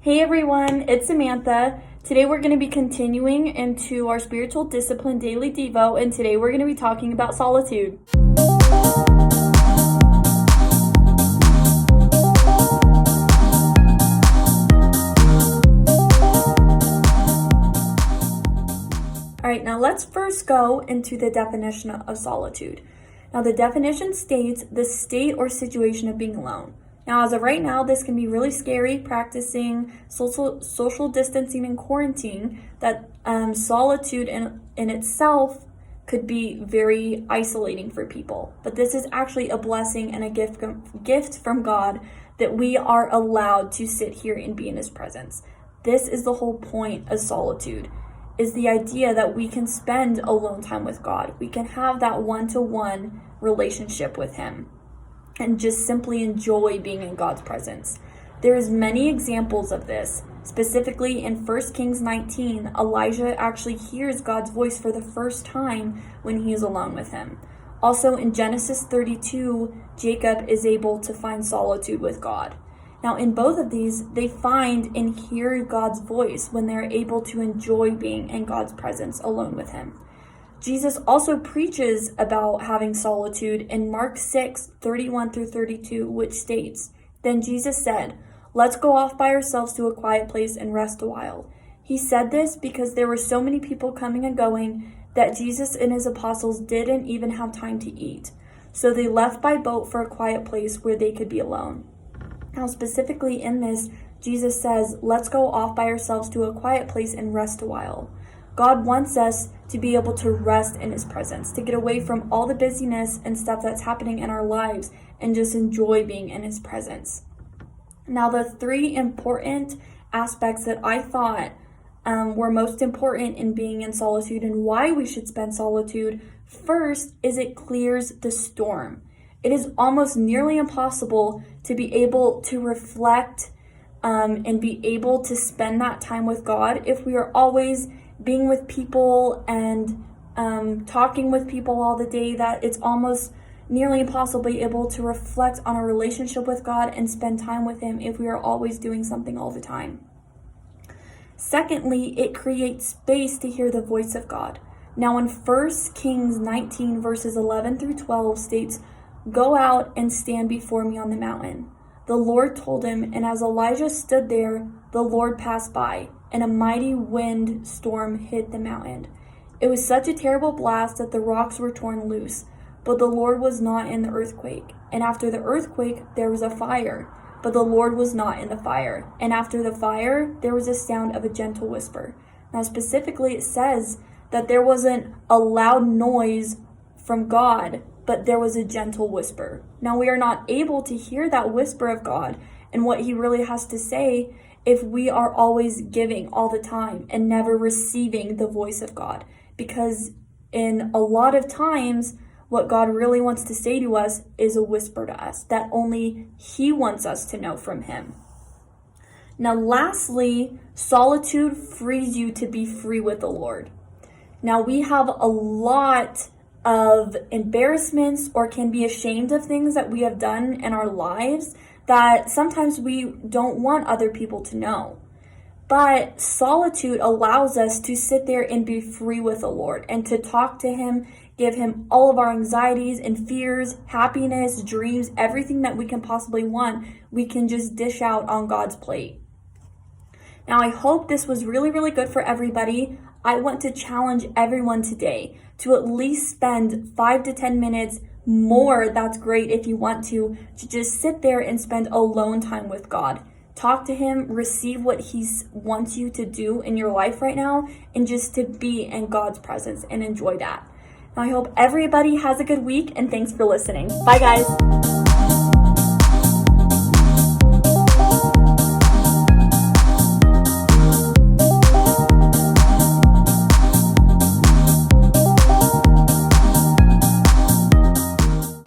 Hey everyone, it's Samantha. Today we're going to be continuing into our spiritual discipline daily devo, and today we're going to be talking about solitude. Alright, now let's first go into the definition of solitude. Now the definition states the state or situation of being alone. Now, as of right now, this can be really scary, practicing social distancing and quarantine, that solitude in itself could be very isolating for people. But this is actually a blessing and a gift from God that we are allowed to sit here and be in His presence. This is the whole point of solitude, is the idea that we can spend alone time with God. We can have that one-to-one relationship with Him and just simply enjoy being in God's presence. There is many examples of this. Specifically in 1 Kings 19, Elijah actually hears God's voice for the first time when he is alone with Him. Also in Genesis 32, Jacob is able to find solitude with God. Now in both of these, they find and hear God's voice when they're able to enjoy being in God's presence alone with Him. Jesus also preaches about having solitude in Mark 6:31-32, which states, "Then Jesus said, 'Let's go off by ourselves to a quiet place and rest a while.' He said this because there were so many people coming and going that Jesus and His apostles didn't even have time to eat. So they left by boat for a quiet place where they could be alone." Now, specifically in this, Jesus says, let's go off by ourselves to a quiet place and rest a while. God wants us to be able to rest in His presence, to get away from all the busyness and stuff that's happening in our lives and just enjoy being in His presence. Now, the three important aspects that I thought were most important in being in solitude and why we should spend solitude, first is it clears the storm. It is almost nearly impossible to be able to reflect and be able to spend that time with God if we are always being with people and talking with people all the day, that it's almost nearly impossible to be able to reflect on a relationship with God and spend time with Him if we are always doing something all the time. Secondly, it creates space to hear the voice of God. Now in 1 Kings 19 verses 11-12 states, "Go out and stand before me on the mountain." The Lord told him, and as Elijah stood there, the Lord passed by, and a mighty wind storm hit the mountain. It was such a terrible blast that the rocks were torn loose, but the Lord was not in the earthquake. And after the earthquake, there was a fire, but the Lord was not in the fire. And after the fire, there was a sound of a gentle whisper. Now specifically, it says that there wasn't a loud noise from God, but there was a gentle whisper. Now we are not able to hear that whisper of God and what He really has to say if we are always giving all the time and never receiving the voice of God. Because in a lot of times, what God really wants to say to us is a whisper to us that only He wants us to know from Him. Now lastly, solitude frees you to be free with the Lord. Now we have a lot of embarrassments or can be ashamed of things that we have done in our lives that sometimes we don't want other people to know. But solitude allows us to sit there and be free with the Lord and to talk to Him, give Him all of our anxieties and fears, happiness, dreams, everything that we can possibly want. We can just dish out on God's plate. Now, I hope this was really, really good for everybody. I want to challenge everyone today to at least spend 5 to 10 minutes more. That's great if you want to just sit there and spend alone time with God. Talk to Him, receive what He wants you to do in your life right now, and just to be in God's presence and enjoy that. Now, I hope everybody has a good week, and thanks for listening. Bye, guys.